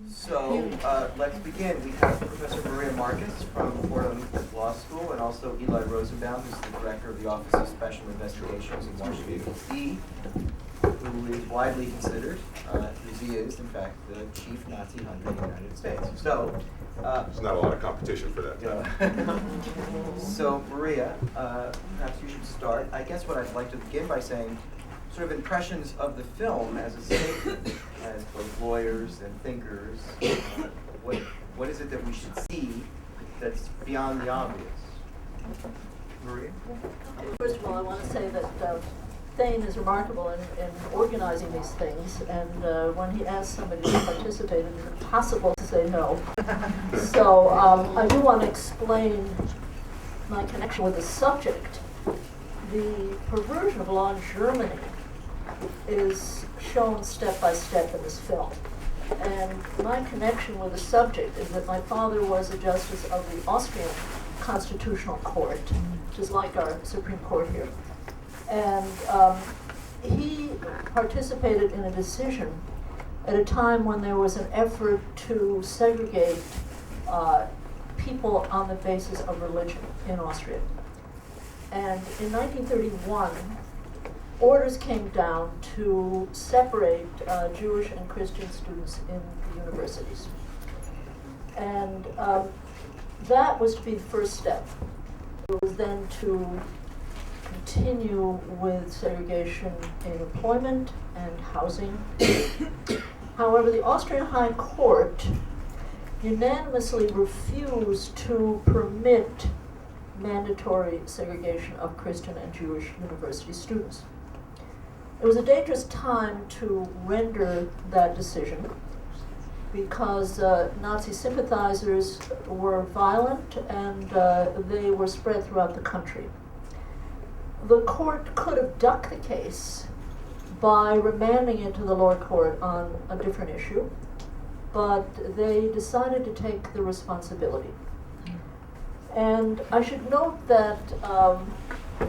So let's begin. We have Professor Maria Marcus from Fordham Law School, and also Eli Rosenbaum, who's the director of the Office of Special Investigations in Washington, D.C., who is widely considered, as he is, in fact, the chief Nazi hunter in the United States. So there's not a lot of competition for that. So Maria, perhaps you should start. I guess what I'd like to begin by saying, sort of impressions of the film as a statement, as both lawyers and thinkers. What is it that we should see that's beyond the obvious? Maria? First of all, I want to say that Thane is remarkable in organizing these things, and when he asks somebody to participate, it is impossible to say no. So I do want to explain my connection with the subject. The perversion of law in Germany is shown step by step in this film. And my connection with the subject is that my father was a justice of the Austrian Constitutional Court, which is like our Supreme Court here. And he participated in a decision at a time when there was an effort to segregate people on the basis of religion in Austria. And in 1931, orders came down to separate Jewish and Christian students in the universities. And that was to be the first step. It was then to continue with segregation in employment and housing. However, the Austrian High Court unanimously refused to permit mandatory segregation of Christian and Jewish university students. It was a dangerous time to render that decision because Nazi sympathizers were violent and they were spread throughout the country. The court could have ducked the case by remanding it to the lower court on a different issue, but they decided to take the responsibility. And I should note that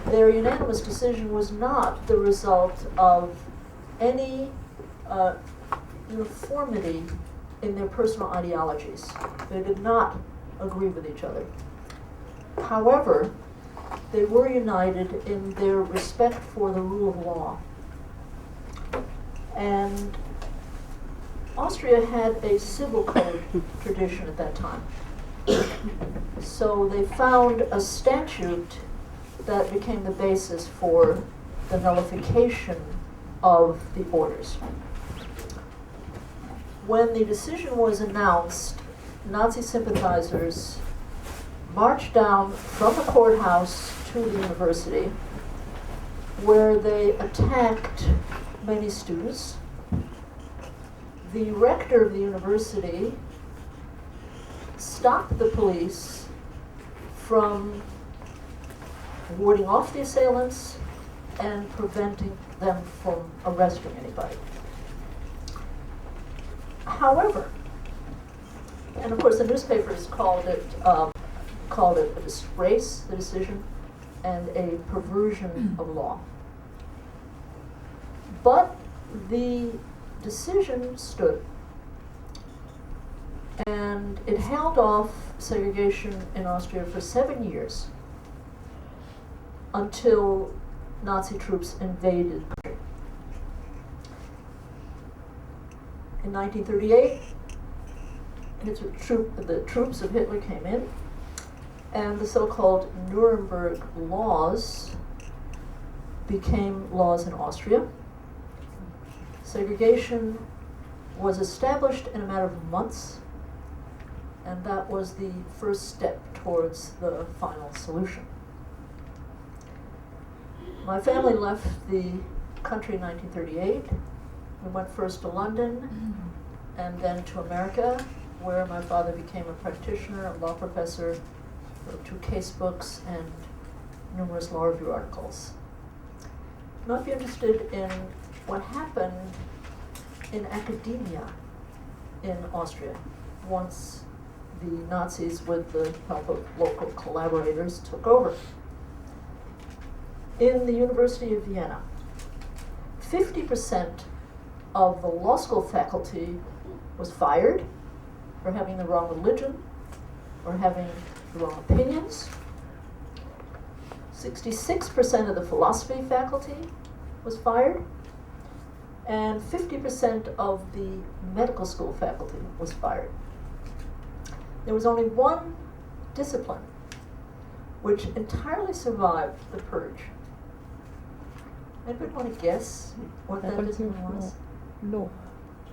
their unanimous decision was not the result of any uniformity in their personal ideologies. They did not agree with each other. However, they were united in their respect for the rule of law. And Austria had a civil code tradition at that time. So they found a statute that became the basis for the nullification of the orders. When the decision was announced, Nazi sympathizers marched down from the courthouse to the university, where they attacked many students. The rector of the university stopped the police from warding off the assailants and preventing them from arresting anybody. However, and of course the newspapers called it a disgrace, the decision, and a perversion of law. But the decision stood, and it held off segregation in Austria for 7 years until Nazi troops invaded the country. In 1938, the troops of Hitler came in, and the so-called Nuremberg laws became laws in Austria. Segregation was established in a matter of months, and that was the first step towards the final solution. My family left the country in 1938. We went first to London and then to America, where my father became a practitioner, a law professor, wrote 2 case books and numerous law review articles. You might be interested in what happened in academia in Austria once the Nazis, with the help of local collaborators, took over. In the University of Vienna, 50% of the law school faculty was fired for having the wrong religion or having the wrong opinions. 66% of the philosophy faculty was fired, and 50% of the medical school faculty was fired. There was only one discipline which entirely survived the purge. Anybody want to guess what that discipline was? Law.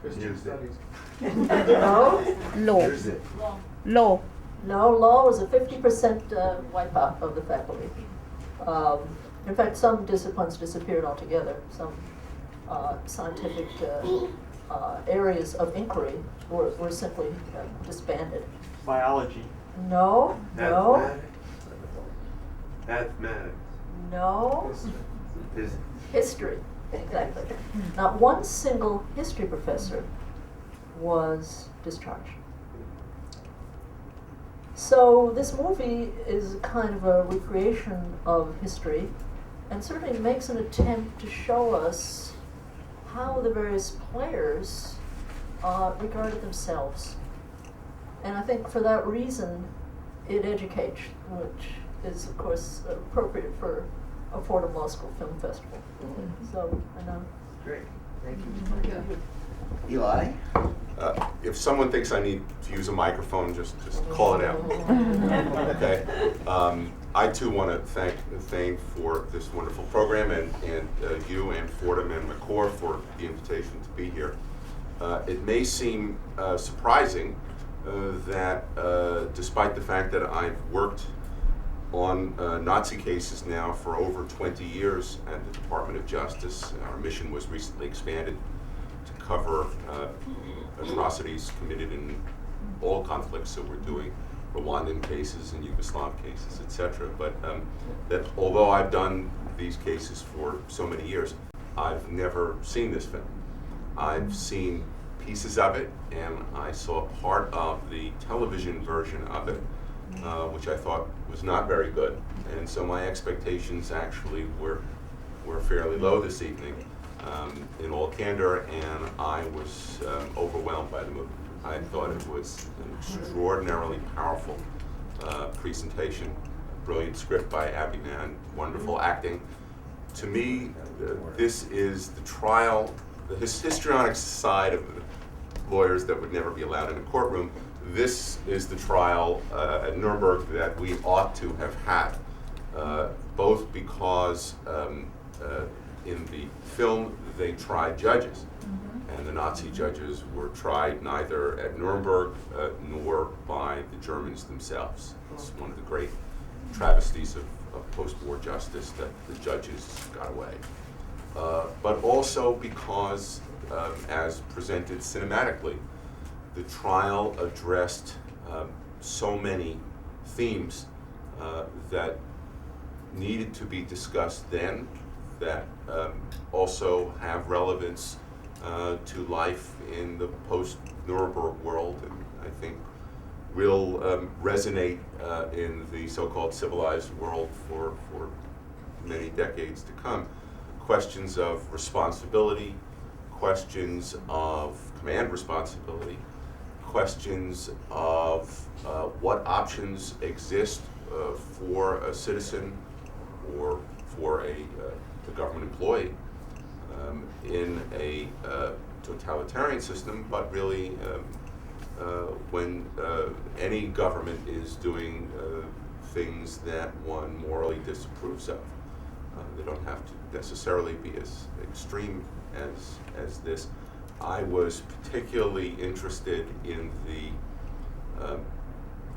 Christian studies. No? Law. Law. No, law was a 50% wipeout of the faculty. In fact, some disciplines disappeared altogether. Some scientific areas of inquiry were simply disbanded. Biology. No, no, Mathematics. no. History, exactly. Not one single history professor was discharged. So this movie is kind of a recreation of history, and certainly makes an attempt to show us how the various players regarded themselves. And I think for that reason, it educates, which is of course appropriate for a Fordham Law School Film Festival. So, I know. Great, thank you. Eli? If someone thinks I need to use a microphone, just call it out. Okay. I too want to thank Thane for this wonderful program, and you and Fordham and McCore for the invitation to be here. It may seem surprising that despite the fact that I've worked on Nazi cases now for over 20 years at the Department of Justice, our mission was recently expanded to cover atrocities committed in all conflicts, so we're doing Rwandan cases and Yugoslav cases, etc. But that although I've done these cases for so many years, I've never seen this film. I've seen pieces of it, and I saw part of the television version of it, which I thought was not very good. And so my expectations actually were fairly low this evening, in all candor, and I was overwhelmed by the movie. I thought it was an extraordinarily powerful presentation, brilliant script by Abby Mann, wonderful acting. To me, this is the trial, the histrionic side of the lawyers that would never be allowed in a courtroom. This is the trial at Nuremberg that we ought to have had, both because in the film they tried judges, and the Nazi judges were tried neither at Nuremberg nor by the Germans themselves. It's one of the great travesties of post-war justice that the judges got away. But also because, as presented cinematically, the trial addressed so many themes that needed to be discussed then, that also have relevance to life in the post-Nuremberg world, and I think will resonate in the so-called civilized world for many decades to come. Questions of responsibility, questions of command responsibility, questions of what options exist for a citizen or for a government employee in a totalitarian system, but really when any government is doing things that one morally disapproves of. They don't have to necessarily be as extreme as this. I was particularly interested in the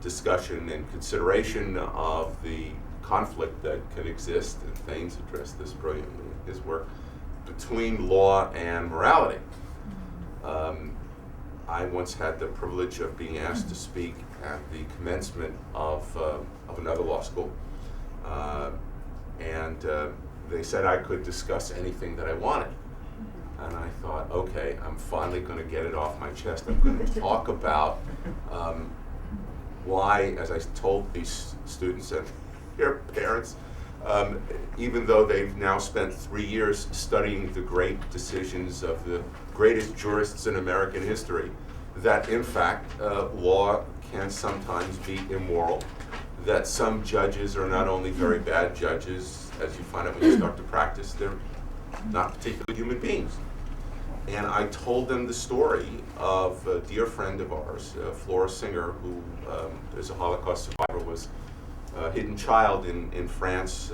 discussion and consideration of the conflict that can exist, and Thane's addressed this brilliantly in his work, between law and morality. I once had the privilege of being asked to speak at the commencement of another law school, and they said I could discuss anything that I wanted. And I thought, okay, I'm finally going to get it off my chest. I'm going to talk about why, as I told these students and their parents, even though they've now spent 3 years studying the great decisions of the greatest jurists in American history, that in fact law can sometimes be immoral, that some judges are not only very bad judges, as you find out when you start to practice, they're not particularly human beings. And I told them the story of a dear friend of ours, Flora Singer, who is a Holocaust survivor, was a hidden child in France.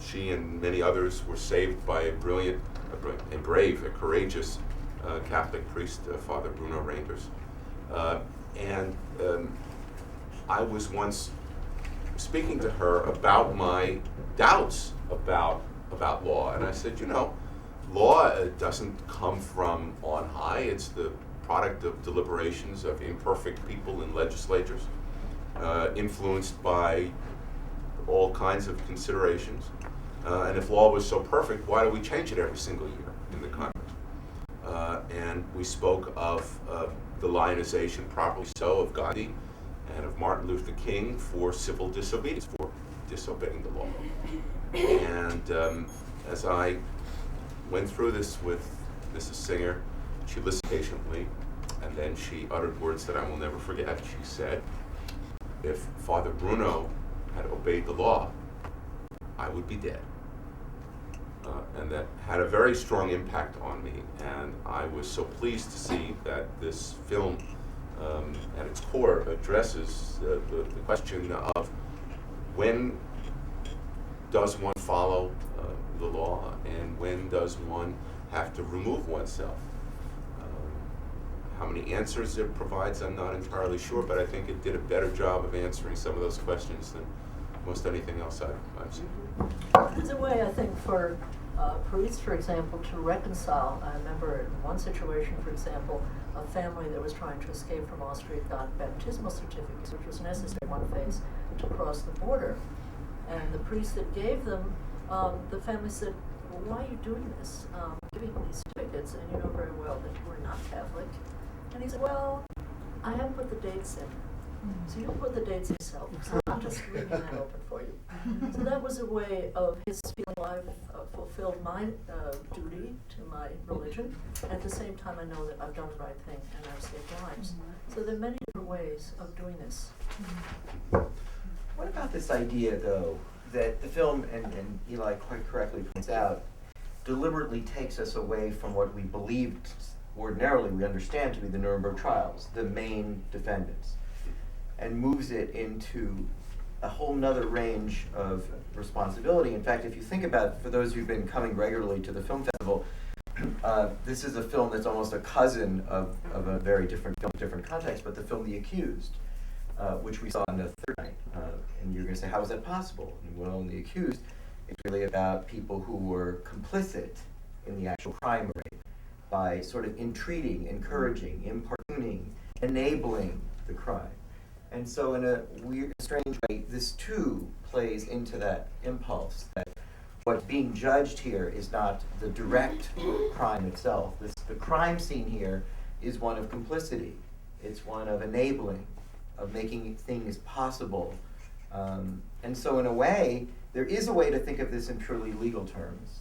She and many others were saved by a brave, a courageous Catholic priest, Father Bruno Reinders. I was once speaking to her about my doubts about law, and I said, you know, law doesn't come from on high. It's the product of deliberations of imperfect people in legislatures, influenced by all kinds of considerations. And if law was so perfect, why do we change it every single year in the Congress? And we spoke of the lionization, properly so, of Gandhi and of Martin Luther King for civil disobedience, for disobeying the law. And as I went through this with Mrs. Singer, she listened patiently, and then she uttered words that I will never forget. She said, if Father Bruno had obeyed the law, I would be dead. And that had a very strong impact on me, and I was so pleased to see that this film, at its core, addresses the question of when does one follow the law, and when does one have to remove oneself? How many answers it provides, I'm not entirely sure, but I think it did a better job of answering some of those questions than most anything else I've seen. There's a way, I think, for priests, for example, to reconcile. I remember in one situation, for example, a family that was trying to escape from Austria got baptismal certificates, which was necessary in one phase to cross the border. And the priest that gave them, the family said, well, why are you doing this? Giving these certificates, and you know very well that we're not Catholic. And he said, well, I haven't put the dates in. So you put the dates yourself. So I'm just leaving that open for you. So that was a way of his feeling I've fulfilled my duty to my religion. At the same time, I know that I've done the right thing and I've saved lives. So there are many different ways of doing this. What about this idea, though, that the film, and Eli quite correctly points out, deliberately takes us away from what we believed ordinarily we understand to be the Nuremberg trials, the main defendants, and moves it into a whole nother range of responsibility. In fact, if you think about it, for those who've been coming regularly to the film festival, this is a film that's almost a cousin of a very different film, different context, but the film The Accused, which we saw on the third night. And you're going to say, how is that possible? And well, in The Accused, it's really about people who were complicit in the actual crime rate by sort of entreating, encouraging, importuning, enabling the crime. And so in a weird, strange way, this too plays into that impulse that what's being judged here is not the direct crime itself. The crime scene here is one of complicity. It's one of enabling, of making things possible. And so in a way, there is a way to think of this in purely legal terms.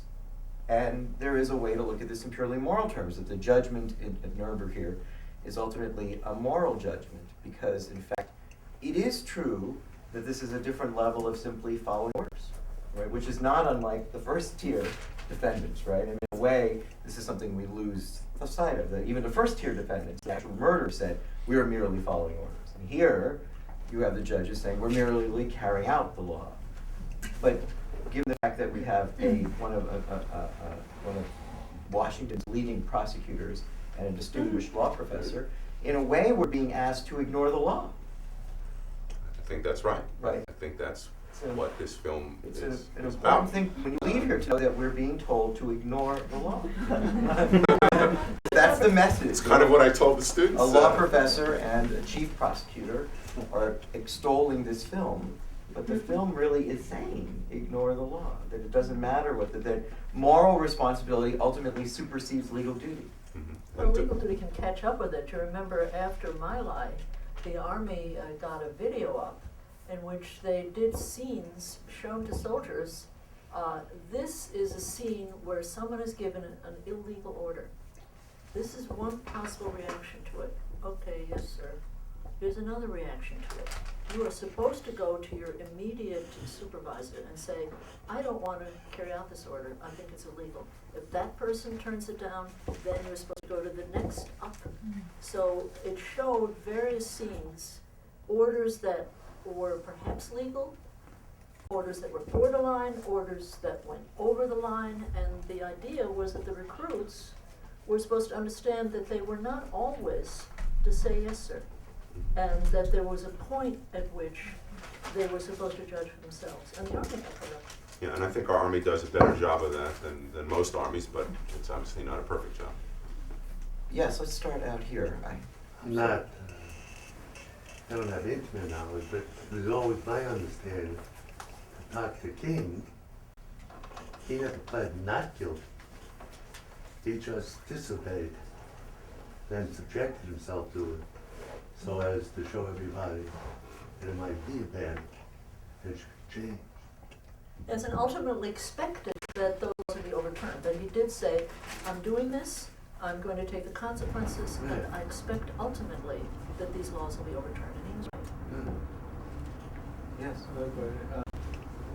And there is a way to look at this in purely moral terms, that the judgment at Nuremberg here is ultimately a moral judgment, because in fact, it is true that this is a different level of simply following orders, right? Which is not unlike the first tier defendants, right? And in a way, this is something we lose sight of. That even the first tier defendants, the actual murder, said, we are merely following orders. And here, you have the judges saying, we're merely carrying out the law. But given the fact that we have one of Washington's leading prosecutors and a distinguished law professor, in a way, we're being asked to ignore the law. I think that's right. Right. I think that's what this film It's is an is important about. thing when you leave here to know that we're being told to ignore the law. That's the message. It's kind of what I told the students. A law professor and a chief prosecutor are extolling this film, but the film really is saying ignore the law, that it doesn't matter what that moral responsibility ultimately supersedes legal duty. Well, legal duty can catch up with it. You remember after My Lai, the Army got a video up in which they did scenes shown to soldiers. This is a scene where someone is given an illegal order. This is one possible reaction to it. okay, yes, sir. Here's another reaction to it. You are supposed to go to your immediate supervisor and say, I don't want to carry out this order, I think it's illegal. If that person turns it down, then you're supposed to go to the next up. So it showed various scenes, orders that were perhaps legal, orders that were borderline, orders that went over the line, and the idea was that the recruits were supposed to understand that they were not always to say yes, sir, and that there was a point at which they were supposed to judge for themselves, and the Army got that. Yeah, and I think our Army does a better job of that than most armies, but it's obviously not a perfect job. Yes, let's start out here. I'm not, I don't have intimate knowledge, but it was always my understanding, to talk to King, he never pled not guilty. He just disobeyed, then subjected himself to it, so as to show everybody that it might be a bad, that you could change. Yes, and ultimately expected that those would be overturned, but he did say, I'm doing this, I'm going to take the consequences, and Right. I expect ultimately that these laws will be overturned, and he was right. Yes.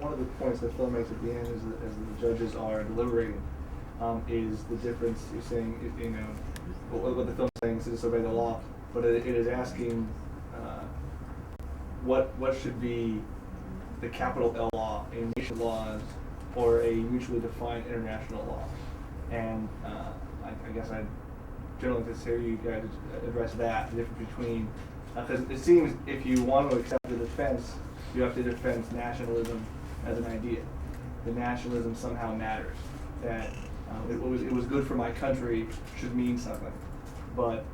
One of the points the film makes at the end is that as the judges are deliberating, is the difference. You're saying, you know, what the film is saying is to disobey the law, but it is asking what should be the capital L law, a nation laws, or a mutually defined international law. And I guess I'd generally like to hear you guys address that, the difference between, because it seems if you want to accept the defense, you have to defend nationalism as an idea. The nationalism somehow matters. That it was good for my country should mean something. But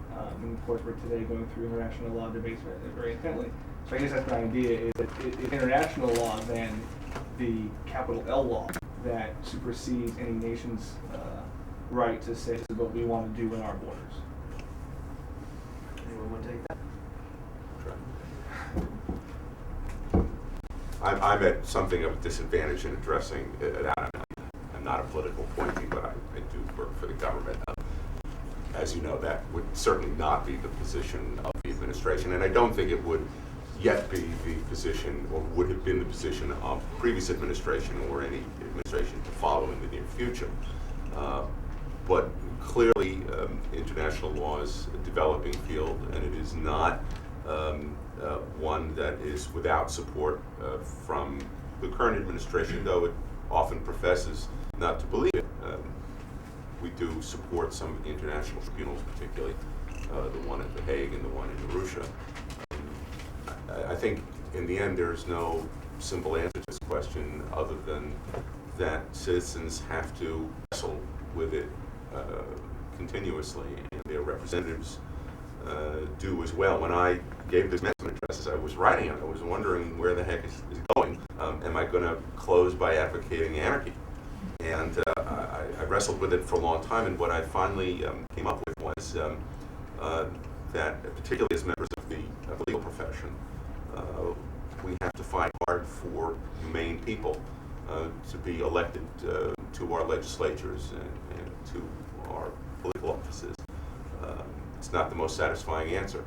and of course we're today going through international law debates very intently. So I guess that's my idea, is that it's international law than the capital L law that supersedes any nation's right to say this is what we want to do in our borders. Anyone want to take that? I'm at something of a disadvantage in addressing that. I'm not a political appointee, but I do work for the government. As you know, that would certainly not be the position of the administration, and I don't think it would yet be the position, or would have been the position of previous administration or any administration to follow in the near future. But clearly, international law is a developing field, and it is not one that is without support from the current administration, though it often professes not to believe it. We do support some of the international tribunals, particularly the one at The Hague and the one in Arusha. I think in the end there's no simple answer to this question other than that citizens have to wrestle with it continuously, and their representatives do as well. When I gave this commencement address, as I was writing it, I was wondering where the heck is going. Am I going to close by advocating anarchy? And I wrestled with it for a long time, and what I finally came up with was that, particularly as members of the legal profession, we have to fight hard for humane people to be elected to our legislatures and to our political offices. It's not the most satisfying answer.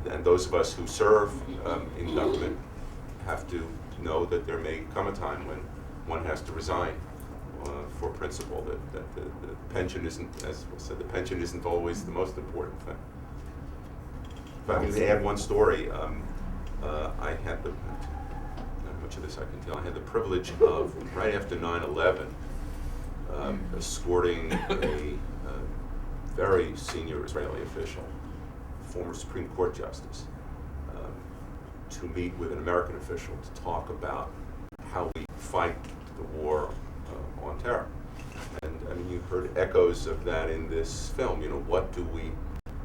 And those of us who serve in government have to know that there may come a time when one has to resign for principle, that the pension isn't, as was said, the pension isn't always the most important thing. If I can add one story, I had the, not much of this I can tell, I had the privilege of, right after 9/11, escorting a very senior Israeli official, former Supreme Court Justice, to meet with an American official to talk about how we fight the war on terror. And I mean, you heard echoes of that in this film. You know, what do we,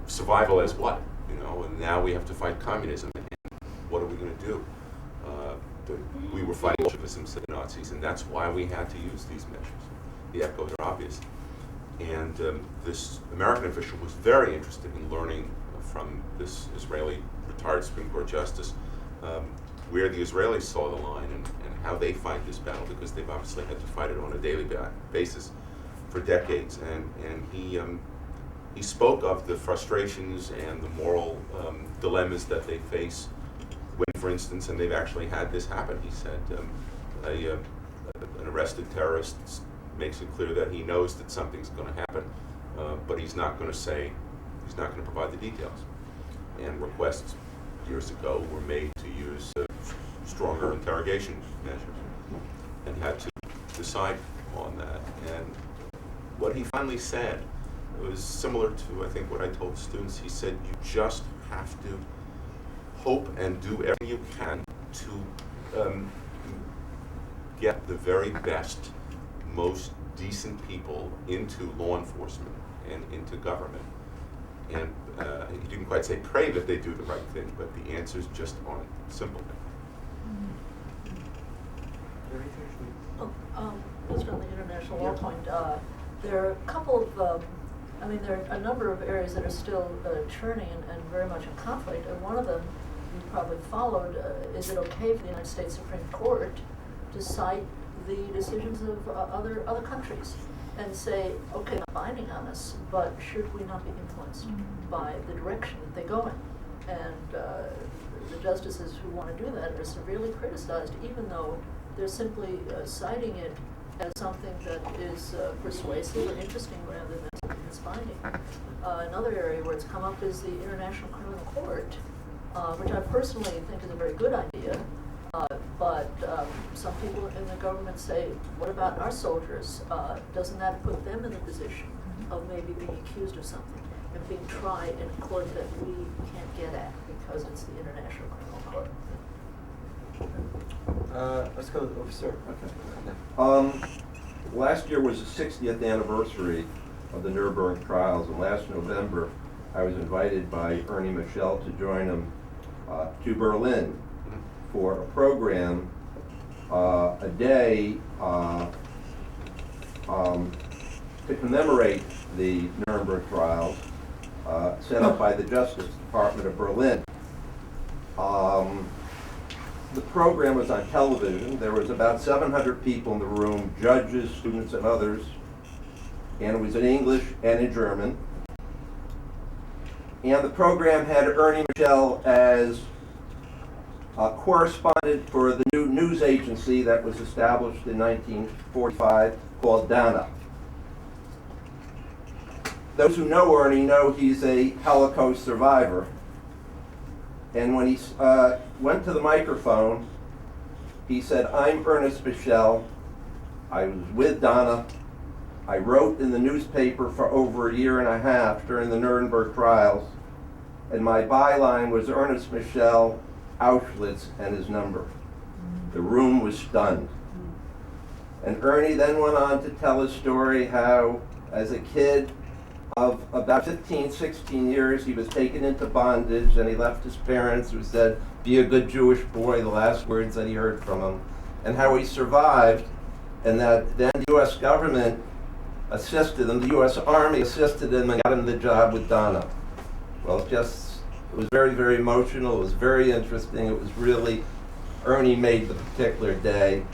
survival as what? You know, and now we have to fight communism. And what are we going to do? We were fighting Bolshevism, said the Nazis, and that's why we had to use these measures. The echoes are obvious. And this American official was very interested in learning from this Israeli retired Supreme Court Justice where the Israelis saw the line and how they fight this battle, because they've obviously had to fight it on a daily basis for decades. And he he spoke of the frustrations and the moral dilemmas that they face when, for instance, and they've actually had this happen. He said an arrested terrorist makes it clear that he knows that something's going to happen, but he's not going to provide the details. And requests years ago were made to use stronger interrogation measures, and had to decide on that. And what he finally said was similar to, I think, what I told students. He said, you just have to hope and do everything you can to get the very best, most decent people into law enforcement and into government. And he didn't quite say pray that they do the right thing, but the answers just aren't simple. Just on the international law point, there are a couple of, there are a number of areas that are still churning and very much in conflict. And one of them you probably followed, is it okay for the United States Supreme Court to cite the decisions of other countries and say, okay, not binding on us, but should we not be influenced by the direction that they go in? And the justices who want to do that are severely criticized, even though they're simply citing it as something that is persuasive or interesting rather than something that's binding. Another area where it's come up is the International Criminal Court, which I personally think is a very good idea. But some people in the government say, what about our soldiers? Doesn't that put them in the position of maybe being accused of something and being tried in a court that we can't get at because it's the International Criminal Court? Let's go over, sir. Okay. Last year was the 60th anniversary of the Nuremberg trials, and last November I was invited by Ernie Michel to join him to Berlin for a program, a day to commemorate the Nuremberg trials set up by the Justice Department of Berlin. The program was on television. There was about 700 people in the room, judges, students, and others, and it was in English and in German. And the program had Ernie Michel as a correspondent for the new news agency that was established in 1945 called Dana. Those who know Ernie know he's a Holocaust survivor. And when he went to the microphone, he said, I'm Ernest Michel. I was with Dana. I wrote in the newspaper for over a year and a half during the Nuremberg trials. And my byline was Ernest Michel, Auschwitz, and his number. The room was stunned. And Ernie then went on to tell his story how, as a kid of about 15, 16 years, he was taken into bondage, and he left his parents who said, be a good Jewish boy, the last words that he heard from him, and how he survived, and that then the U.S. government assisted him, the U.S. Army assisted him and got him the job with Dana. Well, it was very, very emotional. It was very interesting. It was really, Ernie made the particular day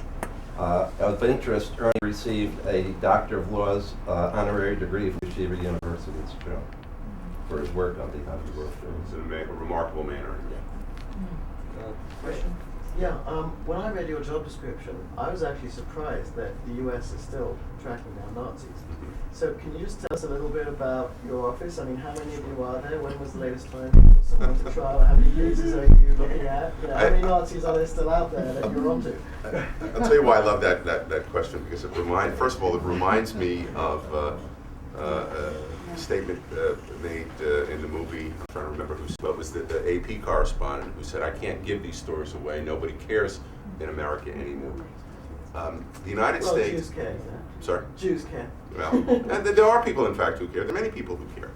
of interest. Ernie received a Doctor of Laws honorary degree from Yeshiva University in Chicago for his work on behalf of the world. It's a remarkable manner. Question? Yeah, when I read your job description, I was actually surprised that the US is still tracking down Nazis. So can you just tell us a little bit about your office? I mean, how many of you are there? When was the latest time you put someone to trial? How many cases are you looking at? You know, how many Nazis are there still out there that you're onto? I'll tell you why I love that question, because first of all, it reminds me of a statement made in the movie. I'm trying to remember who was the AP correspondent who said, I can't give these stories away. Nobody cares in America anymore. The United States... Jews care, yeah. Sorry? Jews care. Well, and there are people, in fact, who care. There are many people who care.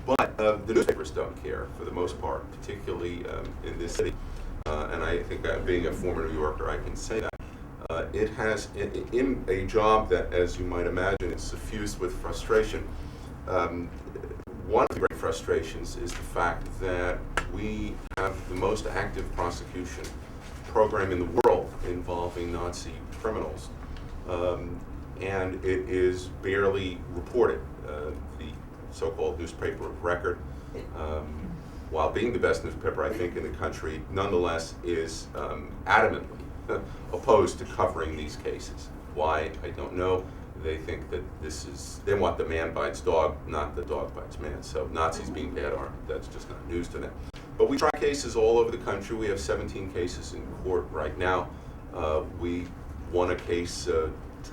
But the newspapers don't care, for the most part, particularly in this city. And I think being a former New Yorker, I can say that. It has, in a job that, as you might imagine, is suffused with frustration. One of the great frustrations is the fact that we have the most active prosecution program in the world involving Nazi criminals. And it is barely reported. The so-called newspaper of record. While being the best newspaper, I think, in the country, nonetheless is adamantly opposed to covering these cases. Why, I don't know. They think that they want the man bites dog, not the dog bites man. So Nazis being bad that's just not news to them. But we try cases all over the country. We have 17 cases in court right now. We won a case 2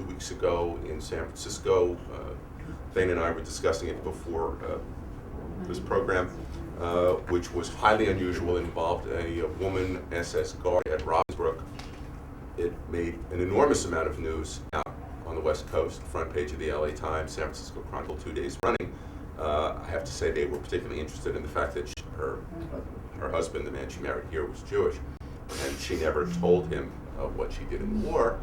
weeks ago in San Francisco. Thane and I were discussing it before this program, which was highly unusual. It involved a woman SS guard at Ravensbrück. It made an enormous amount of news out on the West Coast, front page of the LA Times, San Francisco Chronicle, 2 days running. I have to say they were particularly interested in the fact that her husband, the man she married here, was Jewish, and she never told him what she did in the war.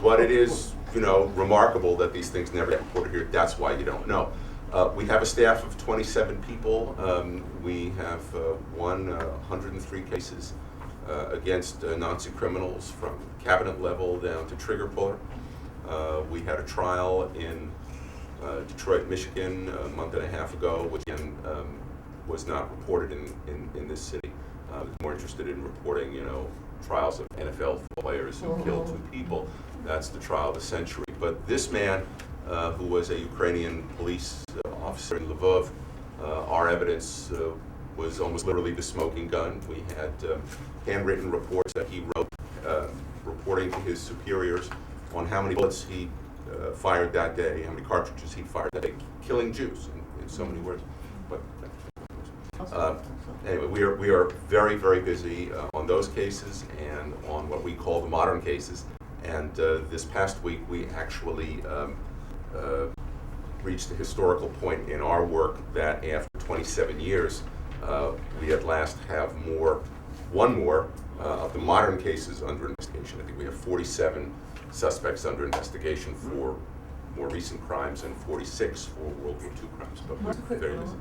But it is, remarkable that these things never get reported here. That's why you don't know. We have a staff of 27 people. We have won 103 cases against Nazi criminals from cabinet level down to trigger puller. We had a trial in Detroit, Michigan a month and a half ago, which again was not reported in this city. I was more interested in reporting, trials of NFL players who killed 2 people. That's the trial of the century. But this man, who was a Ukrainian police officer in Lvov, our evidence was almost literally the smoking gun. We had handwritten reports that he wrote reporting to his superiors on how many bullets he fired that day, how many cartridges he fired that day, killing Jews in so many words. But anyway, we are very, very busy on those cases and on what we call the modern cases. And this past week, we actually reached a historical point in our work that after 27 years, we at last have one more of the modern cases under investigation. I think we have 47 suspects under investigation for more recent crimes and 46 for World War II crimes. But we're very busy.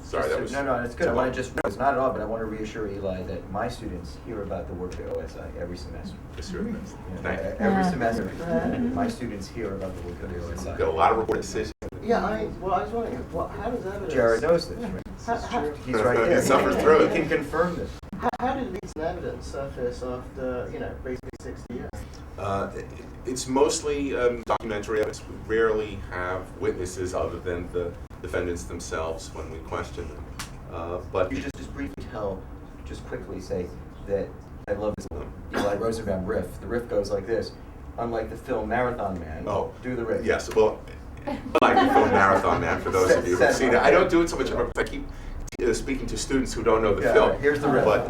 Sorry, that was no, it's good. I want to it's not at all, but I want to reassure Eli that my students hear about the work of the OSI every semester. Yes, sir. Thank you. Every semester, my students hear about the work of the OSI. Got a lot of reported decisions. Yeah, I was wondering, how does evidence... Jared knows this, right? He's right there. He suffered through it. He can confirm this. How did recent evidence surface after, basically 60 years? It's mostly documentary evidence. We rarely have witnesses other than the defendants themselves when we question them. But you just briefly just quickly say that I love this Eli Rosenbaum riff. The riff goes like this. Unlike the film Marathon Man, do the riff. Yes, well, like the film Marathon Man, for those of you who've seen it. I don't do it so much because I keep speaking to students who don't know the film. Here's the riff. But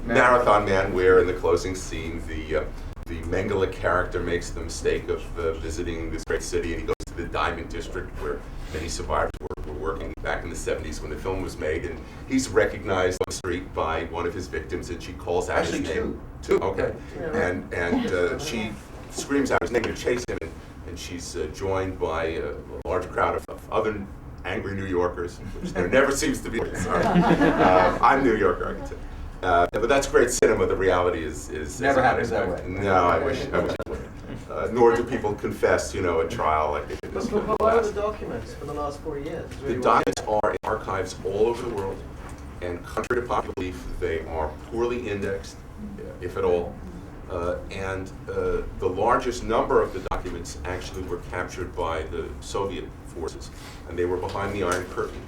Marathon Man, where in the closing scene the Mengele character makes the mistake of visiting this great city, and he goes to the Diamond District where many survivors were working back in the 70s when the film was made, and he's recognized on the street by one of his victims, and she calls out his name. Two. Okay. And she screams out his name to chase him, and she's joined by a large crowd of other angry New Yorkers, which there never seems to be. Sorry. I'm New Yorker, I can say. But that's great cinema. The reality is never happens that way. No, I wish it would. Nor do people confess, at trial like they did this. But what are the documents for the last 40 years? The documents are in archives all over the world, and contrary to popular belief, they are poorly indexed, if at all. And the largest number of the documents actually were captured by the Soviet forces, and they were behind the Iron Curtain.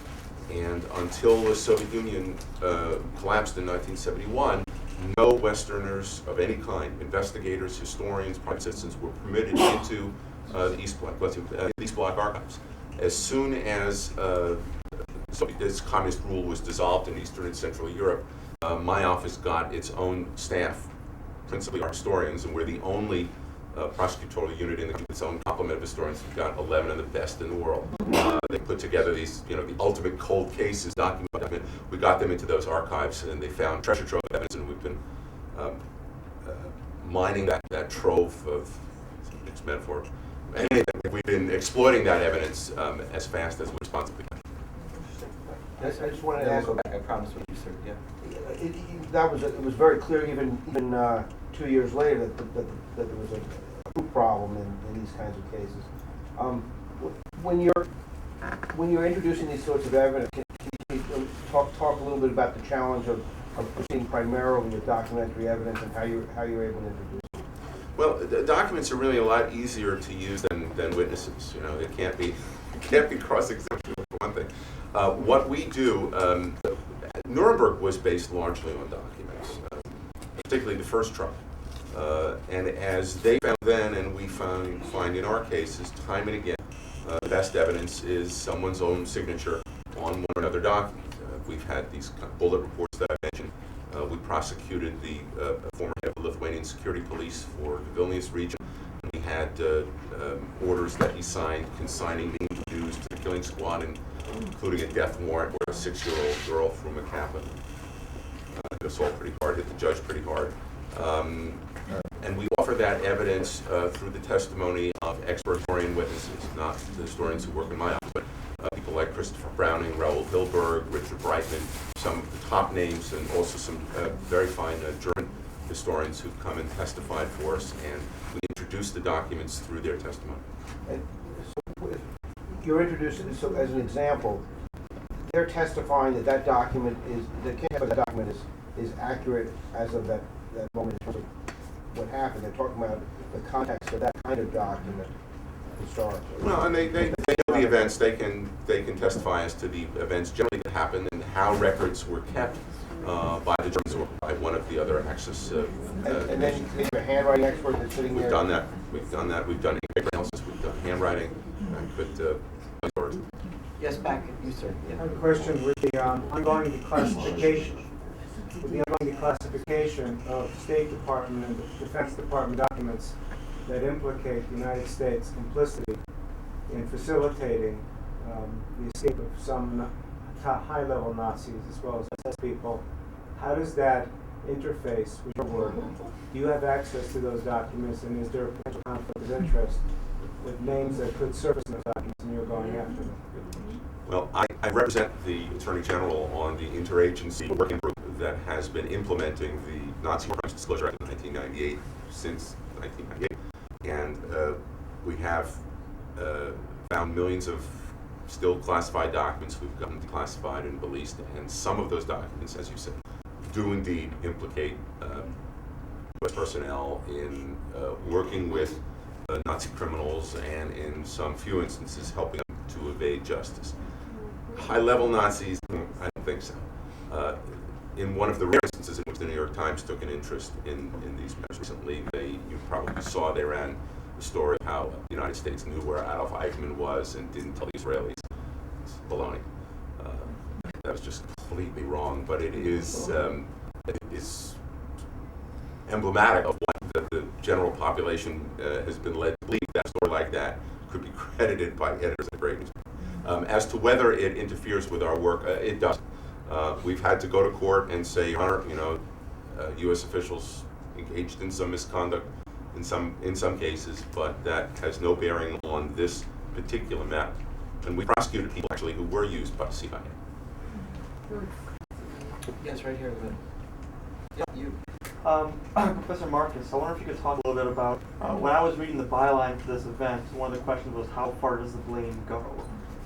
And until the Soviet Union collapsed in 1971, no Westerners of any kind, investigators, historians, private citizens, were permitted into the East Bloc archives. As soon as this communist rule was dissolved in Eastern and Central Europe, my office got its own staff, principally our historians, and we're the only prosecutorial unit in the country, its own complement of historians. We've got 11 of the best in the world. They put together these, the ultimate cold cases document. We got them into those archives, and they found treasure trove of evidence, and we've been mining that trove of, it's metaphor. Anyway, we've been exploiting that evidence as fast as we responsibly can. Yes, I just wanted to ask. I promise what you said. Yeah. It was very clear even 2 years later that there was a group problem in these kinds of cases. when you're introducing these sorts of evidence, can you talk a little bit about the challenge of proceeding primarily with documentary evidence and how you're able to introduce it? Well, the documents are really a lot easier to use than witnesses. You know, it can't be cross-examination for one thing. What we do, Nuremberg was based largely on documents, particularly the first trial. And as they found then, and we find in our cases time and again, the best evidence is someone's own signature on one or another document. We've had these kind of bullet reports that I mentioned. We prosecuted the former head of the Lithuanian security police for the Vilnius region. We had orders that he signed consigning named Jews to the killing squad, including a death warrant where a 6-year-old girl from a Kaplan hit us all pretty hard, hit the judge pretty hard. And we offer that evidence through the testimony of expert historian witnesses, not the historians who work in my office, but people like Christopher Browning, Raoul Hilberg, Richard Breitman, some of the top names, and also some very fine German historians who've come and testified for us, and we introduce the documents through their testimony. And so you're introducing, so as an example, they're testifying that that document is accurate as of that moment in terms of what happened. They're talking about the context of that kind of document historically. Well, and they know the events. They can testify as to the events generally that happened and how records were kept by the Germans or by one of the other Axis. And then maybe a handwriting expert that's sitting there. We've done that. We've done paper analysis. We've done handwriting. Yes, back you, sir. I have a question with the ongoing declassification. With the ongoing declassification of State Department and Defense Department documents that implicate the United States implicitly in facilitating the escape of some high-level Nazis as well as SS people, how does that interface with your work? Do you have access to those documents, and is there a potential conflict of interest with names that could surface in those documents and you're going after them? Well, I represent the Attorney General on the interagency working group that has been implementing the Nazi War Crimes Disclosure Act of 1998 since 1998. And we have found millions of still classified documents we've gotten declassified and released, and some of those documents, as you said, do indeed implicate U.S. personnel in working with Nazi criminals and in some few instances helping them to evade justice. High-level Nazis, I don't think so. In one of the rare instances in which the New York Times took an interest in these matters recently, you probably saw they ran the story of how the United States knew where Adolf Eichmann was and didn't tell the Israelis. It's baloney. That was just completely wrong, but it is emblematic of what the general population has been led to believe. That story like that could be credited by editors at great newspapers. As to whether it interferes with our work, it doesn't. We've had to go to court and say, Your Honor, U.S. officials engaged in some misconduct in some cases, but that has no bearing on this particular matter. And we prosecuted people actually who were used by the CIA. Yes, right here. Yeah, you. Professor Marcus, I wonder if you could talk a little bit about, when I was reading the byline for this event, one of the questions was, how far does the blame go?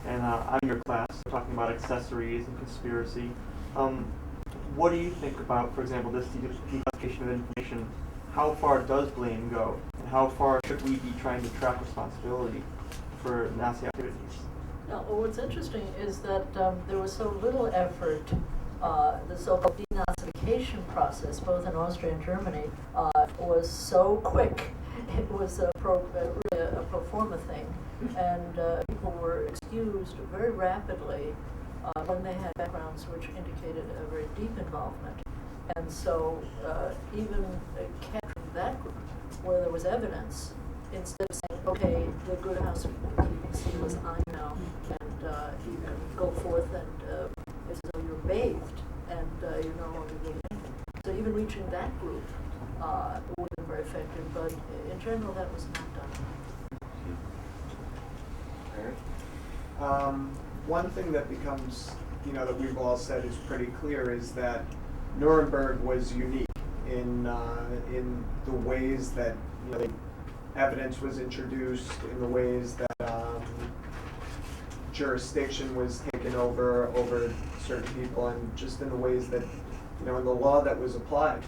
And I'm in your class, talking about accessories and conspiracy. What do you think about, for example, this declassification of information? How far does blame go? And how far should we be trying to track responsibility for Nazi activities? Now, what's interesting is that there was so little effort, the so-called denazification process, both in Austria and Germany, was so quick. It was really a pro forma thing, and people were excused very rapidly when they had backgrounds which indicated a very deep involvement. And so even capturing that group where there was evidence, instead of saying, okay, the good housekeeping seal is on now, and you can go forth and as though you're bathed, and you're no longer getting anything. So even reaching that group would have been very effective, but in general that was not done. One thing that becomes, that we've all said is pretty clear is that Nuremberg was unique in the ways that the evidence was introduced, in the ways that jurisdiction was taken over certain people, and just in the ways that, in the law that was applied.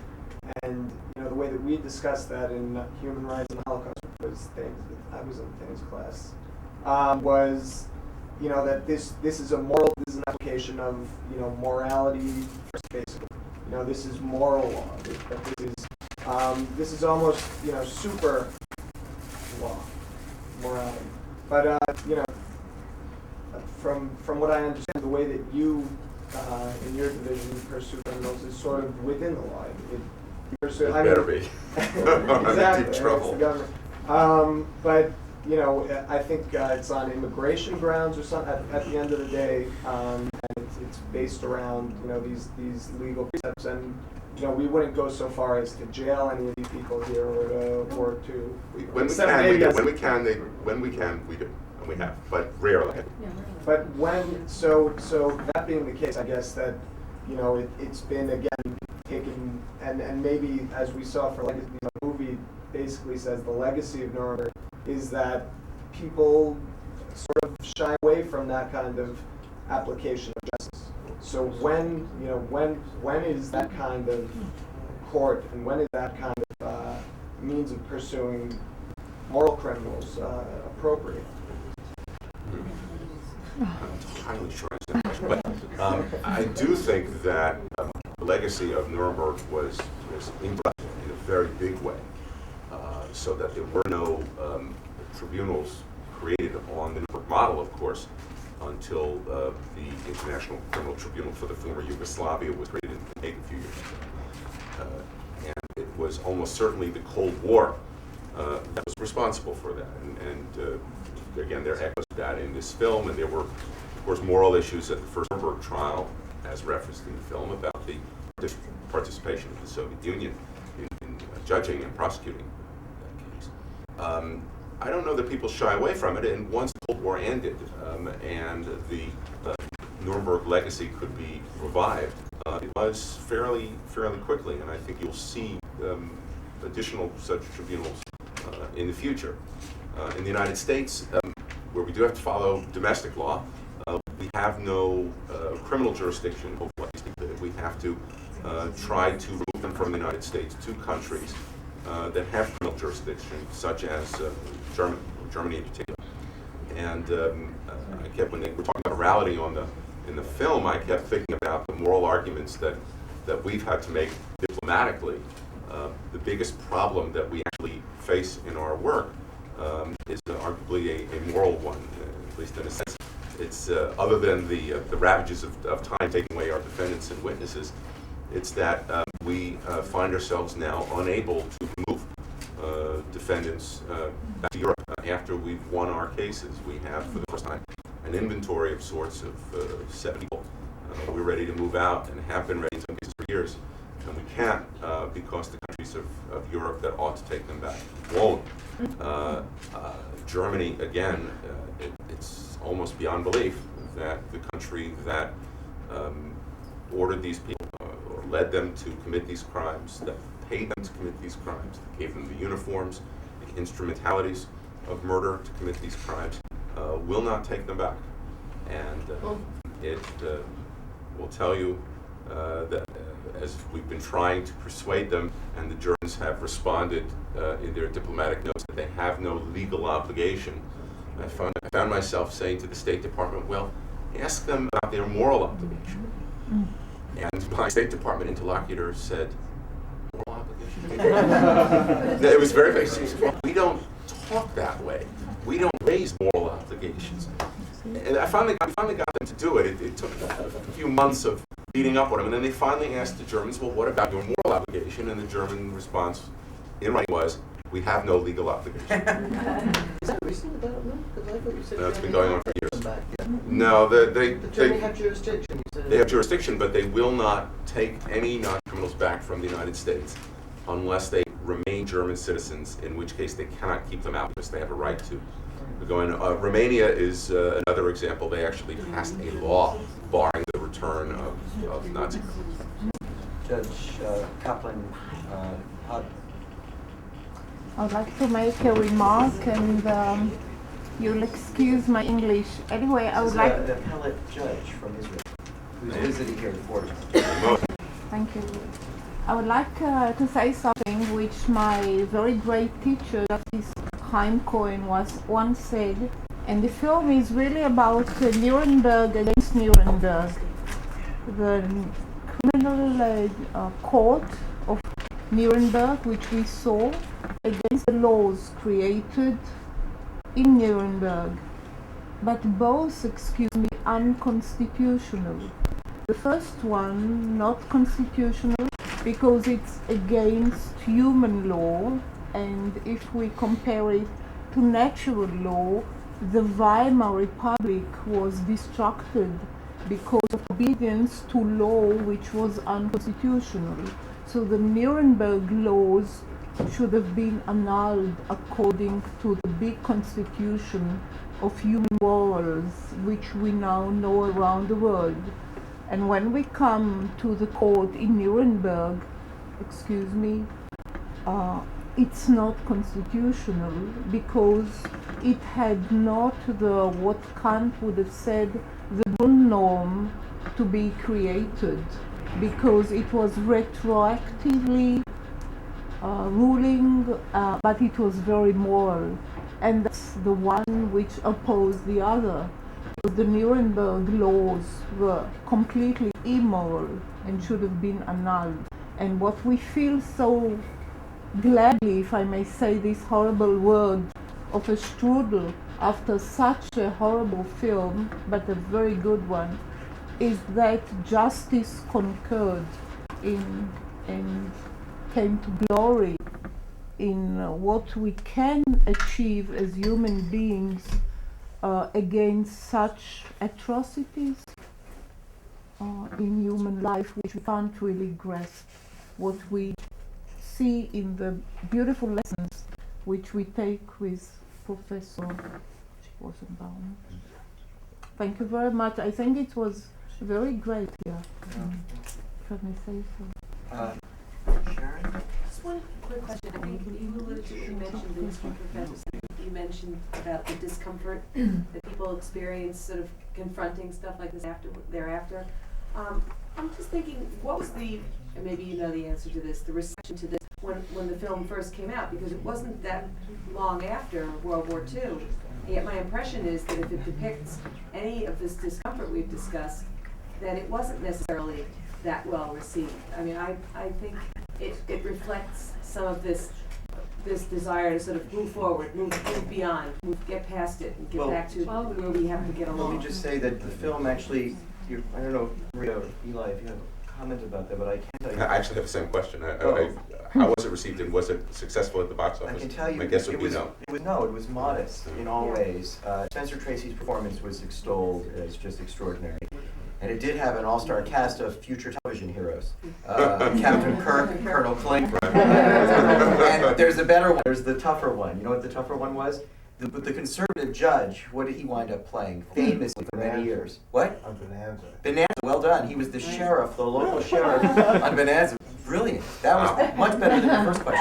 And, the way that we discussed that in Human Rights and the Holocaust, was things that I was in things class, was, that this is an application of, morality first, basically. This is moral law. This is almost, super law, morality. But, from what I understand, the way that you, in your division, pursue criminals is sort of within the law. It better be. I'm in deep trouble. But, I think it's on immigration grounds or something. At the end of the day, and it's based around, these legal precepts, and we wouldn't go so far as to jail any of these people here or to. When we can, we do, and we have, but rarely. But so that being the case, I guess that, it's been again taken, and maybe as we saw for legacy, the movie basically says the legacy of Nuremberg is that people sort of shy away from that kind of application of justice. So when is that kind of court, and when is that kind of means of pursuing moral criminals appropriate? I'm entirely sure I understand the question, but I do think that the legacy of Nuremberg was interrupted in a very big way, so that there were no tribunals created on the Nuremberg model, of course, until the International Criminal Tribunal for the former Yugoslavia was created in The Hague a few years ago. And it was almost certainly the Cold War that was responsible for that. And again, there are echoes of that in this film, and there were, of course, moral issues at the first Nuremberg trial, as referenced in the film, about the participation of the Soviet Union in judging and prosecuting that case. I don't know that people shy away from it, and once the Cold War ended and the Nuremberg legacy could be revived, it was fairly quickly, and I think you'll see additional such tribunals in the future. In the United States, where we do have to follow domestic law, we have no criminal jurisdiction over what these people did. We have to try to remove them from the United States to countries that have criminal jurisdiction, such as Germany in particular. And I kept, when they were talking about morality in the film, I kept thinking about the moral arguments that we've had to make diplomatically. The biggest problem that we actually face in our work is arguably a moral one, at least in a sense. It's other than the ravages of time taking away our defendants and witnesses, it's that we find ourselves now unable to move defendants back to Europe after we've won our cases. We have, for the first time, an inventory of sorts of 7 people. We're ready to move out and have been ready in some cases for years. And we can't because the countries of Europe that ought to take them back won't. Germany, again, it's almost beyond belief that the country that ordered these people, or led them to commit these crimes, that paid them to commit these crimes, that gave them the uniforms, the instrumentalities of murder to commit these crimes, will not take them back. And it will tell you that as we've been trying to persuade them, and the Germans have responded in their diplomatic notes that they have no legal obligation, I found myself saying to the State Department, well, ask them about their moral obligation. And my State Department interlocutor said, moral obligation? It was very basic. Well, we don't talk that way. We don't raise moral obligations. And I finally got them to do it. It took a few months of beating up on them, and then they finally asked the Germans, well, what about your moral obligation? And the German response in writing was, we have no legal obligation. Is that a recent development? Because I thought you said No, it's been going on for years. Back, yeah. No, The Germany have jurisdiction. You said. They have jurisdiction, but they will not take any non-criminals back from the United States unless they remain German citizens, in which case they cannot keep them out because they have a right to. Romania is another example. They actually passed a law barring the return of Nazi criminals. Judge Kaplan, I would like to make a remark, and You'll excuse my English. Anyway, I would This like. is an appellate judge from Israel who's visiting here before us. Thank you. I would like to say something which my very great teacher, Justice Chaim Cohen, once said. And the film is really about Nuremberg against Nuremberg. The criminal court of Nuremberg, which we saw, against the laws created in Nuremberg, but both, excuse me, unconstitutional. The first one, not constitutional, because it's against human law, and if we compare it to natural law, the Weimar Republic was destructed because of obedience to law which was unconstitutional. So the Nuremberg laws should have been annulled according to the big constitution of human morals which we now know around the world. And when we come to the court in Nuremberg, excuse me, it's not constitutional because it had not the, what Kant would have said, the Grundnorm to be created, because it was retroactively ruling, but it was very moral. And that's the one which opposed the other. The Nuremberg laws were completely immoral and should have been annulled. And what we feel so gladly, if I may say this horrible word, of a strudel after such a horrible film, but a very good one, is that justice concurred in and came to glory in what we can achieve as human beings against such atrocities in human life, which we can't really grasp. What we see in the beautiful lessons which we take with Professor Rosenbaum. Thank you very much. I think it was very great here. If I may say so. Sharon? Just one quick question. I think you alluded to, you mentioned this, Professor, you mentioned about the discomfort that people experience sort of confronting stuff like this thereafter. I'm just thinking, what was the, and maybe you know the answer to this, the reception to this when the film first came out, because it wasn't that long after World War II. And yet my impression is that if it depicts any of this discomfort we've discussed, that it wasn't necessarily that well received. I mean, I think it reflects some of this desire to sort of move forward, move beyond, get past it, and get back to where we have to get along. Let me just say that the film actually, I don't know, Maria or Eli, if you have a comment about that, but I can tell you. I actually have the same question. How was it received, and was it successful at the box office? I can tell you, My guess would be no. It was modest in all ways. Spencer Tracy's performance was extolled as just extraordinary. And it did have an all-star cast of future television heroes. Captain Kirk, Colonel Klink. And there's a better one, there's the tougher one. You know what the tougher one was? The conservative judge, what did he wind up playing famously for many years? What? On Bonanza. Bonanza, well done. He was the sheriff, the local sheriff on Bonanza. Brilliant. That was much better than the first question.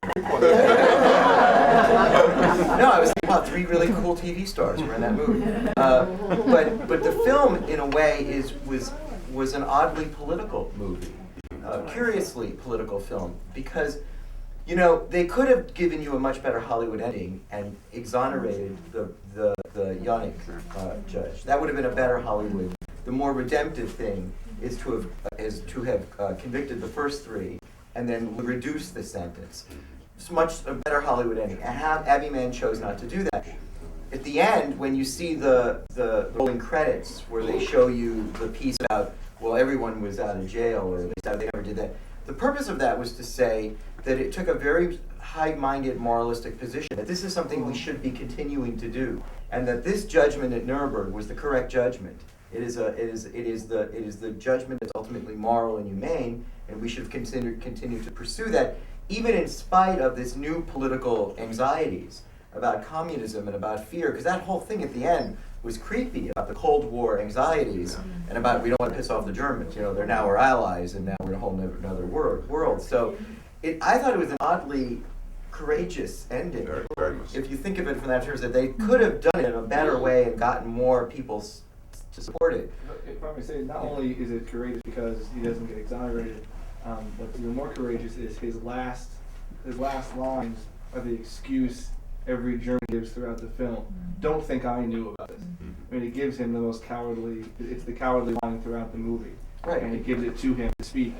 No, I was thinking about 3 really cool TV stars were in that movie. But the film, in a way, was an oddly political movie, curiously political film, because you know they could have given you a much better Hollywood ending and exonerated the Yannick judge. That would have been a better Hollywood. The more redemptive thing is to have convicted the first 3 and then reduce the sentence. It's much a better Hollywood ending. And Abby Mann chose not to do that. At the end, when you see the rolling credits where they show you the piece about, well, everyone was out of jail, or they never did that. The purpose of that was to say that it took a very high-minded moralistic position, that this is something we should be continuing to do, and that this judgment at Nuremberg was the correct judgment. It is the judgment that's ultimately moral and humane, and we should continue to pursue that, even in spite of this new political anxieties about communism and about fear, because that whole thing at the end was creepy about the Cold War anxieties and about we don't want to piss off the Germans. You know, they're now our allies, and now we're in a whole another world. So I thought it was an oddly courageous ending. Very, very much. If you think of it from that terms, that they could have done it in a better way and gotten more people to support it. If I may say, not only is it courageous because he doesn't get exonerated, but even more courageous is his last lines are the excuse every German gives throughout the film. Don't think I knew about this. I mean, it gives him the most cowardly. It's the cowardly line throughout the movie, Right. and it gives it to him to speak.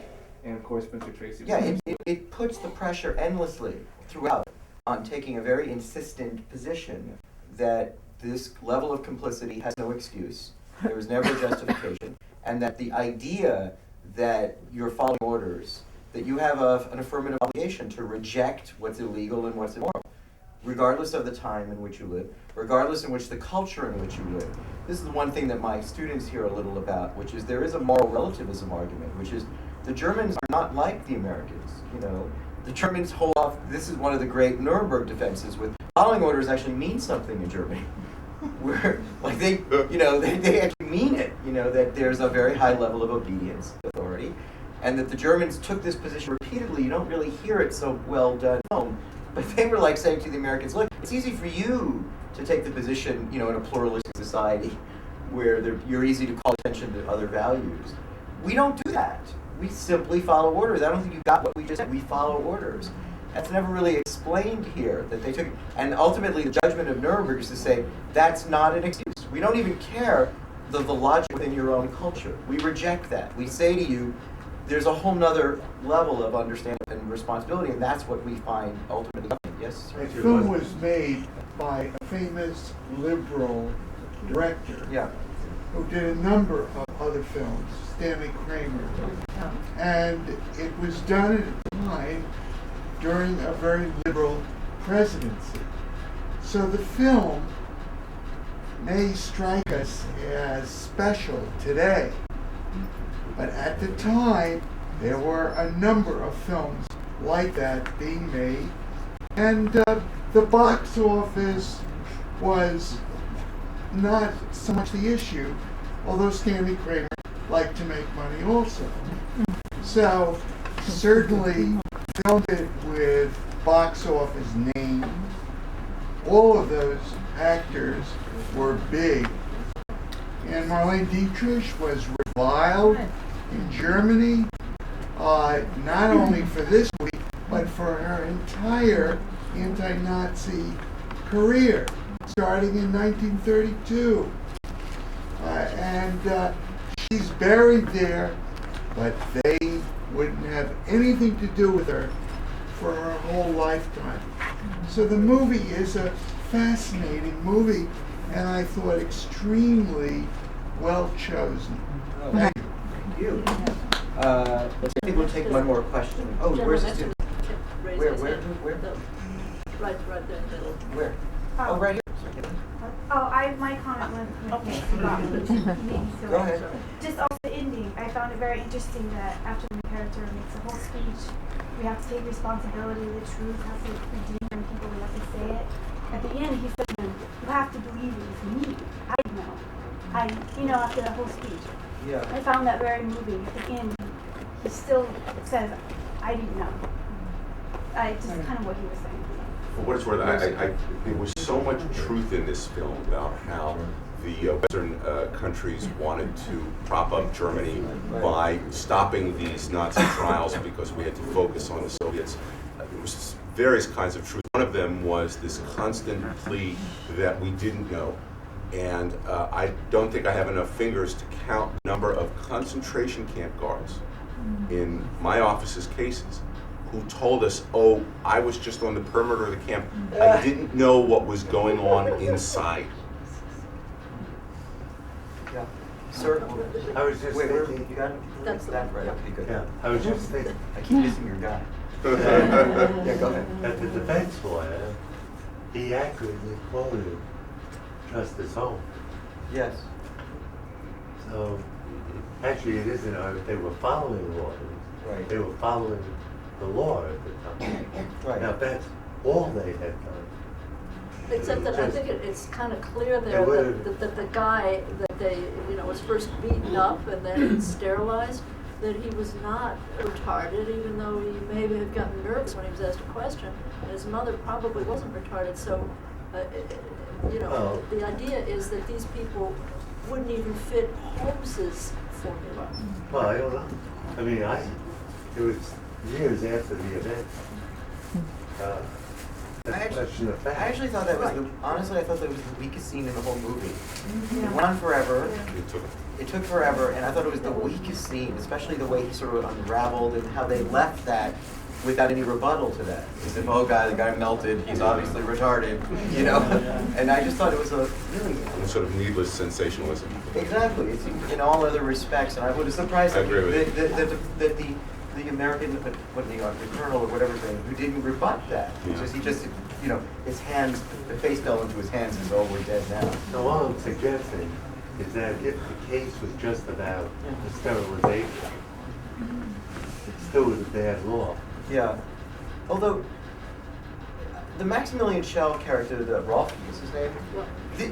And of course, Spencer Tracy. Yeah, it puts the pressure endlessly throughout on taking a very insistent position that this level of complicity has no excuse, there was never a justification, and that the idea that you're following orders, that you have an affirmative obligation to reject what's illegal and what's immoral, regardless of the time in which you live, regardless in which the culture in which you live. This is the one thing that my students hear a little about, which is there is a moral relativism argument, which is the Germans are not like the Americans, you know. The Germans hold off, this is one of the great Nuremberg defenses, with following orders actually mean something in Germany. Where, like they actually mean it, you know, that there's a very high level of obedience to authority, and that the Germans took this position repeatedly. You don't really hear it so well done at home, but they were like saying to the Americans, look, it's easy for you to take the position, you know, in a pluralistic society where you're easy to call attention to other values. We don't do that. We simply follow orders. I don't think you got what we just said. We follow orders. That's never really explained here, that they took, and ultimately the judgment of Nuremberg is to say, that's not an excuse. We don't even care the logic within your own culture. We reject that. We say to you, there's a whole nother level of understanding and responsibility, and that's what we find ultimately. Yes? The film was made by a famous liberal director who did a number of other films, Stanley Kramer. And it was done at a time during a very liberal presidency. So the film may strike us as special today, but at the time there were a number of films like that being made, and the box office was not so much the issue, although Stanley Kramer liked to make money also. So certainly filmed it with box office names. All of those actors were big. And Marlene Dietrich was reviled in Germany, not only for this movie, but for her entire anti-Nazi career, starting in 1932. And she's buried there, but they wouldn't have anything to do with her for her whole lifetime. So the movie is a fascinating movie, and I thought extremely well chosen. Thank you. I think we'll take one more question. Oh, where's the student? Where? Right there in the middle. Where? Oh, right here. My comment was Go ahead. just also the ending. I found it very interesting that after the character makes a whole speech, we have to take responsibility. The truth has to redeem and people. We have to say it. At the end, he said, "You have to believe it was me. I know." After that whole speech, I found that very moving. At the end, he still says, "I didn't know." Just kind of what he was saying. For what it's worth, there was so much truth in this film about how the Western countries wanted to prop up Germany by stopping these Nazi trials because we had to focus on the Soviets. There was various kinds of truth. One of them was this constant plea that we didn't know. And I don't think I have enough fingers to count the number of concentration camp guards in my office's cases who told us, oh, I was just on the perimeter of the camp. I didn't know what was going on inside. Yeah. Sir, I was just thinking. You got it? That's that right. Okay, good. Yeah, I was just thinking. I keep missing your guy. Yeah, go ahead. At the defense lawyer, he accurately quoted Justice Holmes. Yes. So, actually, it isn't. They were following laws. Right. They were following the law at the time. Right. Now that's all they had done. Except that I think it's kind of clear there that the guy that they, was first beaten up and then sterilized, that he was not retarded, even though he maybe had gotten nervous when he was asked a question. And his mother probably wasn't retarded. So, you know, the idea is that these people wouldn't even fit Holmes's formula. Well, I don't know. I mean, it was years after the event. I actually thought that was honestly, I thought that was the weakest scene in the whole movie. It went on forever. It took forever, and I thought it was the weakest scene, especially the way he sort of unraveled and how they left that without any rebuttal to that. As if, oh God, the guy melted, he's obviously retarded, you know? And I just thought it was a really... sort of needless sensationalism. Exactly. It's in all other respects, and I would have surprised I agree with that the American, what the colonel or whatever his name, who didn't rebut that. He just, you know, his hands, the face fell into his hands and we're dead now. So all I'm suggesting is that if the case was just about the sterilization, it still was a bad law. Yeah. Although, the Maximilian Schell character, the Rolfe is his name,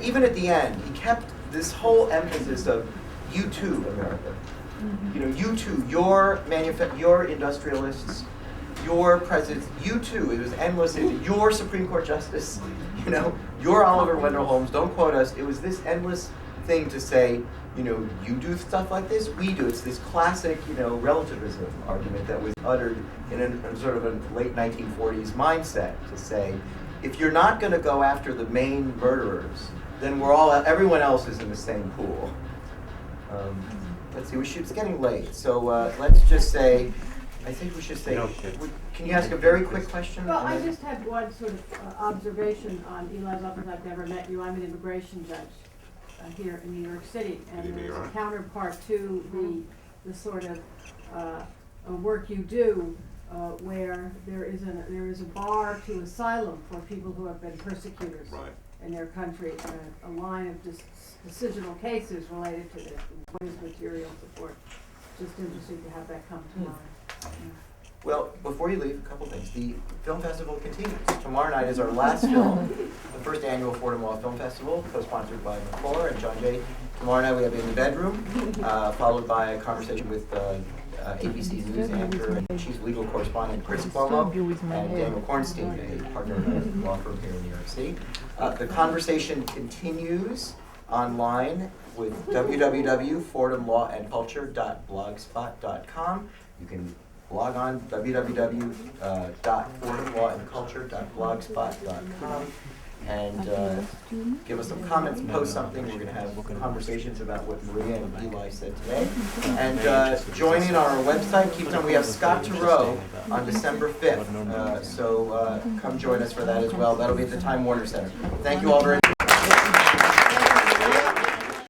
even at the end, he kept this whole emphasis of you too, America. You know, you too, your industrialists, your presidents, you too. It was endless. Your Supreme Court justice, you know, your Oliver Wendell Holmes. Don't quote us. It was this endless thing to say, you know, you do stuff like this, we do. It's this classic, you know, relativism argument that was uttered in a sort of a late 1940s mindset to say, if you're not going to go after the main murderers, then everyone else is in the same pool. Let's see, it's getting late, so let's just say, I think we should say, can you ask a very quick question? Well, I just had one sort of observation on Eli's office. I've never met you. I'm an immigration judge here in New York City, and there's a counterpart to the sort of work you do, where there is a bar to asylum for people who have been persecutors in their country, a line of decisional cases related to this, employees material support. Just interesting to have that come to mind. Yeah. Well, before you leave, a couple things. The film festival continues. Tomorrow night is our last film, the first annual Fordham Law Film Festival, co-sponsored by McClure and John Jay. Tomorrow night we have In the Bedroom, followed by a conversation with ABC News anchor and chief legal correspondent Chris Cuomo and Daniel Kornstein, a partner in a law firm here in New York City. The conversation continues online with www.fordhamlawandculture.blogspot.com. You can log on www.fordhamlawandculture.blogspot.com and give us some comments, post something. We're going to have conversations about what Maria and Eli said today. And join in on our website. Keep on. We have Scott Turow on December 5th. So come join us for that as well. That'll be at the Time Warner Center. Thank you all very much.